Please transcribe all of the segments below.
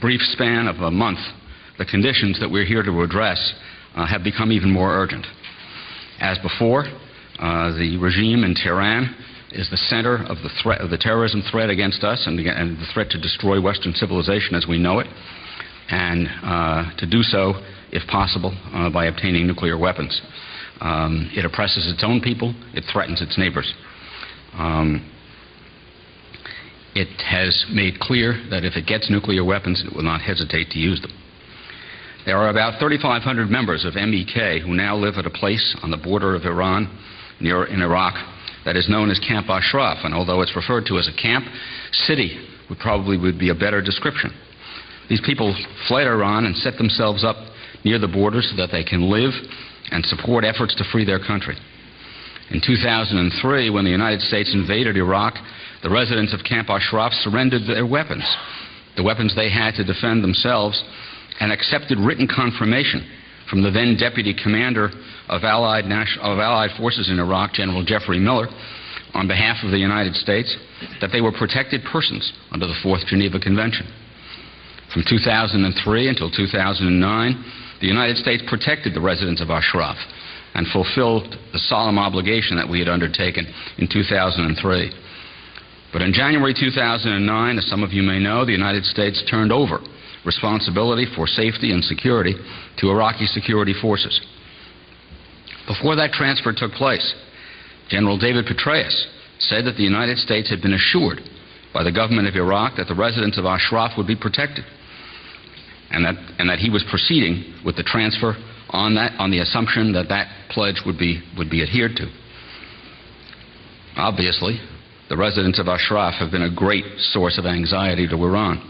brief span of a month, the conditions that we're here to address have become even more urgent. As before, the regime in Tehran is the center of the terrorism threat against us and the threat to destroy Western civilization as we know it, and to do so, if possible, by obtaining nuclear weapons. It oppresses its own people. It threatens its neighbors. It has made clear that if it gets nuclear weapons, it will not hesitate to use them. There are about 3,500 members of MEK who now live at a place on the border of Iran, in Iraq, that is known as Camp Ashraf, and although it's referred to as a camp, city would be a better description. These people fled Iran and set themselves up near the border so that they can live and support efforts to free their country. In 2003, when the United States invaded Iraq, the residents of Camp Ashraf surrendered their weapons, the weapons they had to defend themselves, and accepted written confirmation from the then Deputy Commander of Allied Forces in Iraq, General Jeffrey Miller, on behalf of the United States, that they were protected persons under the Fourth Geneva Convention. From 2003 until 2009, the United States protected the residents of Ashraf and fulfilled the solemn obligation that we had undertaken in 2003. But in January 2009, as some of you may know, the United States turned over responsibility for safety and security to Iraqi security forces. Before that transfer took place, General David Petraeus said that the United States had been assured by the government of Iraq that the residents of Ashraf would be protected, and that he was proceeding with the transfer on the assumption that that pledge would be adhered to. Obviously, the residents of Ashraf have been a great source of anxiety to Iran,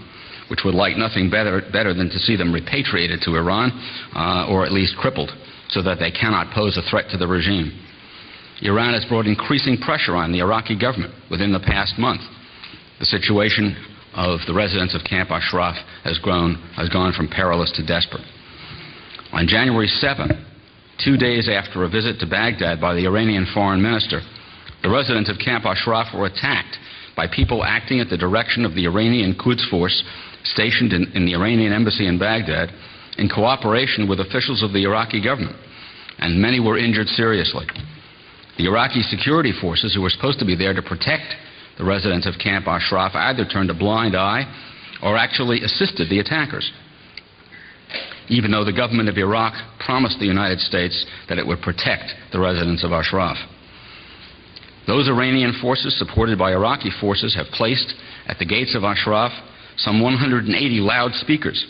which would like nothing better than to see them repatriated to Iran, or at least crippled, so that they cannot pose a threat to the regime. Iran has brought increasing pressure on the Iraqi government within the past month. The situation of the residents of Camp Ashraf has gone from perilous to desperate. On January 7, 2 days after a visit to Baghdad by the Iranian foreign minister, the residents of Camp Ashraf were attacked by people acting at the direction of the Iranian Quds Force stationed in the Iranian embassy in Baghdad in cooperation with officials of the Iraqi government, and many were injured seriously. The Iraqi security forces, who were supposed to be there to protect the residents of Camp Ashraf, either turned a blind eye or actually assisted the attackers, even though the government of Iraq promised the United States that it would protect the residents of Ashraf. Those Iranian forces, supported by Iraqi forces, have placed at the gates of Ashraf some 180 loudspeakers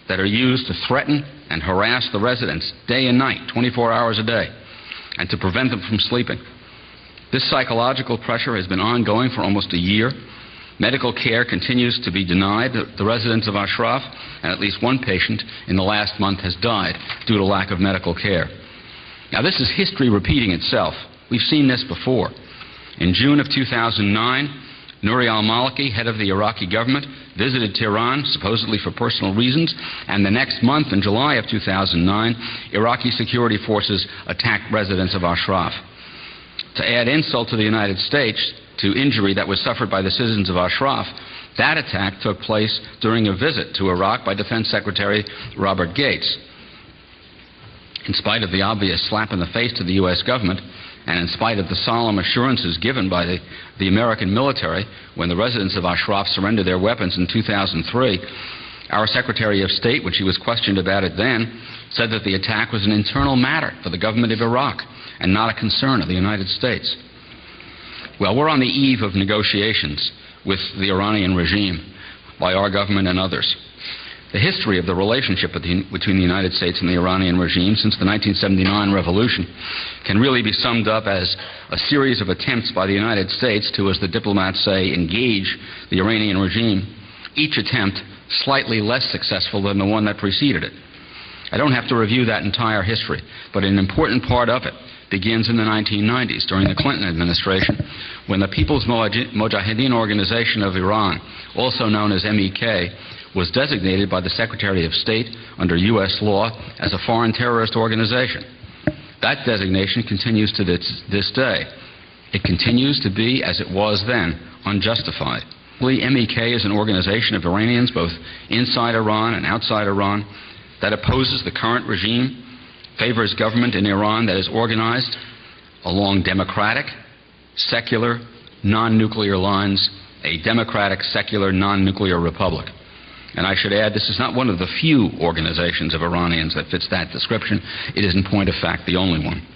that are used to threaten and harass the residents day and night, 24 hours a day, and to prevent them from sleeping. This psychological pressure has been ongoing for almost a year. Medical care continues to be denied the residents of Ashraf, and at least one patient in the last month has died due to lack of medical care. Now, this is history repeating itself. We've seen this before. In June of 2009, Nouri al-Maliki, head of the Iraqi government, visited Tehran, supposedly for personal reasons, and the next month, in July of 2009, Iraqi security forces attacked residents of Ashraf. To add insult to the United States, to injury that was suffered by the citizens of Ashraf, that attack took place during a visit to Iraq by Defense Secretary Robert Gates. In spite of the obvious slap in the face to the U.S. government, and in spite of the solemn assurances given by the American military when the residents of Ashraf surrendered their weapons in 2003, our Secretary of State, when she was questioned about it then, said that the attack was an internal matter for the government of Iraq and not a concern of the United States. Well, we're on the eve of negotiations with the Iranian regime by our government and others. The history of the relationship between the United States and the Iranian regime since the 1979 revolution can really be summed up as a series of attempts by the United States to, as the diplomats say, engage the Iranian regime, each attempt slightly less successful than the one that preceded it. I don't have to review that entire history, but an important part of it begins in the 1990s during the Clinton administration, when the People's Mojahedin Organization of Iran, also known as MEK, was designated by the Secretary of State under U.S. law as a foreign terrorist organization. That designation continues to this day. It continues to be, as it was then, unjustified. MEK is an organization of Iranians both inside Iran and outside Iran that opposes the current regime, favors government in Iran that is organized along democratic, secular, non-nuclear lines, a democratic, secular, non-nuclear republic. And I should add, this is not one of the few organizations of Iranians that fits that description. It is, in point of fact, the only one.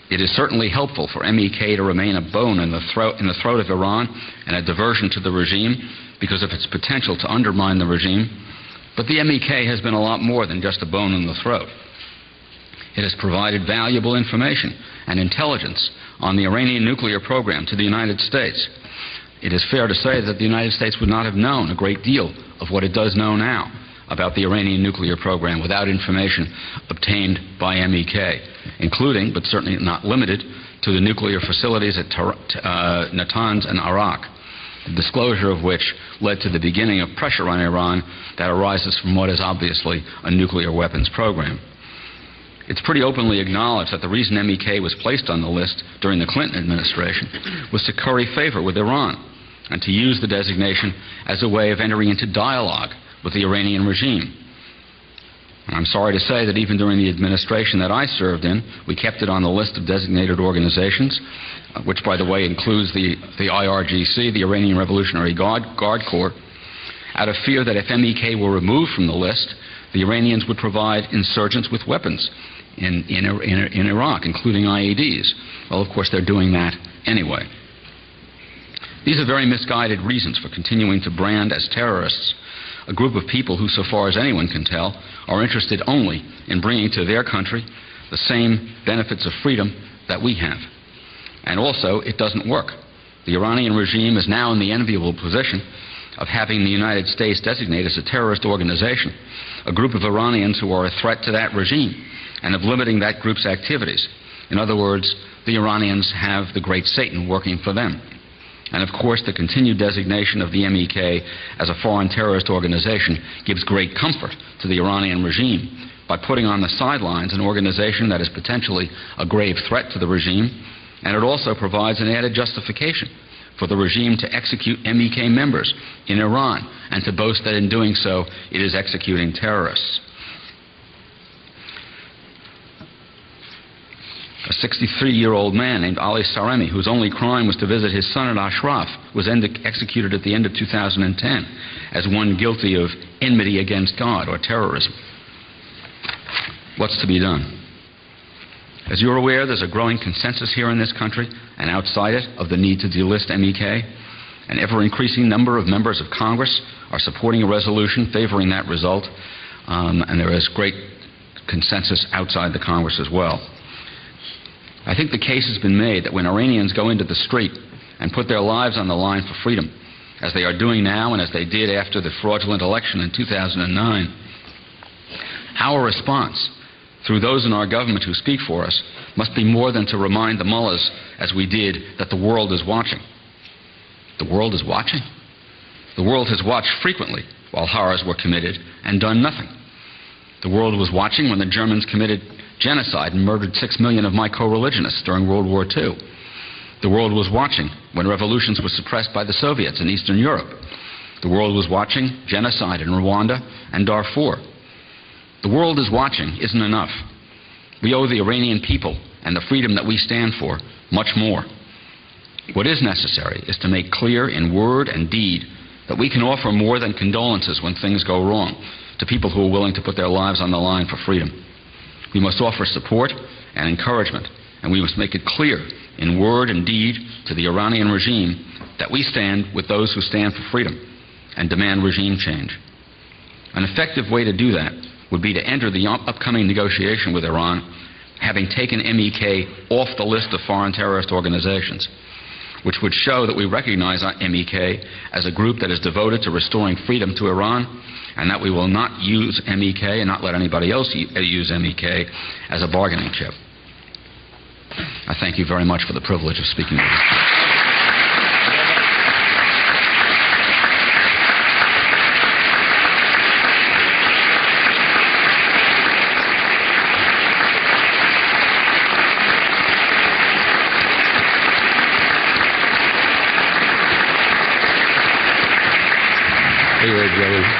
It is certainly helpful for MEK to remain a bone in the throat of Iran and a diversion to the regime because of its potential to undermine the regime. But the MEK has been a lot more than just a bone in the throat. It has provided valuable information and intelligence on the Iranian nuclear program to the United States. It is fair to say that the United States would not have known a great deal of what it does know now about the Iranian nuclear program without information obtained by MEK, including, but certainly not limited, to the nuclear facilities at Natanz and Arak, the disclosure of which led to the beginning of pressure on Iran that arises from what is obviously a nuclear weapons program. It's pretty openly acknowledged that the reason MEK was placed on the list during the Clinton administration was to curry favor with Iran and to use the designation as a way of entering into dialogue with the Iranian regime. And I'm sorry to say that even during the administration that I served in, we kept it on the list of designated organizations, which, by the way, includes the IRGC, the Iranian Revolutionary Guard Corps, out of fear that if MEK were removed from the list, the Iranians would provide insurgents with weapons in Iraq, including IEDs. Well, of course, they're doing that anyway. These are very misguided reasons for continuing to brand as terrorists a group of people who, so far as anyone can tell, are interested only in bringing to their country the same benefits of freedom that we have. And also, it doesn't work. The Iranian regime is now in the enviable position of having the United States designate as a terrorist organization a group of Iranians who are a threat to that regime, and of limiting that group's activities. In other words, the Iranians have the great Satan working for them. And of course, the continued designation of the MEK as a foreign terrorist organization gives great comfort to the Iranian regime by putting on the sidelines an organization that is potentially a grave threat to the regime, and it also provides an added justification for the regime to execute MEK members in Iran and to boast that in doing so it is executing terrorists. A 63-year-old man named Ali Saremi, whose only crime was to visit his son at Ashraf, was executed at the end of 2010 as one guilty of enmity against God or terrorism. What's to be done? As you're aware, there's a growing consensus here in this country and outside it of the need to delist MEK. An ever-increasing number of members of Congress are supporting a resolution favoring that result, and there is great consensus outside the Congress as well. I think the case has been made that when Iranians go into the street and put their lives on the line for freedom, as they are doing now and as they did after the fraudulent election in 2009, our response, through those in our government who speak for us, must be more than to remind the mullahs, as we did, that the world is watching. The world is watching? The world has watched frequently while horrors were committed and done nothing. The world was watching when the Germans committed genocide and murdered 6 million of my co-religionists during World War II. The world was watching when revolutions were suppressed by the Soviets in Eastern Europe. The world was watching genocide in Rwanda and Darfur. The world is watching isn't enough. We owe the Iranian people and the freedom that we stand for much more. What is necessary is to make clear in word and deed that we can offer more than condolences when things go wrong to people who are willing to put their lives on the line for freedom. We must offer support and encouragement, and we must make it clear in word and deed to the Iranian regime that we stand with those who stand for freedom and demand regime change. An effective way to do that would be to enter the upcoming negotiation with Iran having taken MEK off the list of foreign terrorist organizations, which would show that we recognize MEK as a group that is devoted to restoring freedom to Iran, and that we will not use MEK and not let anybody else use MEK as a bargaining chip. I thank you very much for the privilege of speaking with you. gentlemen.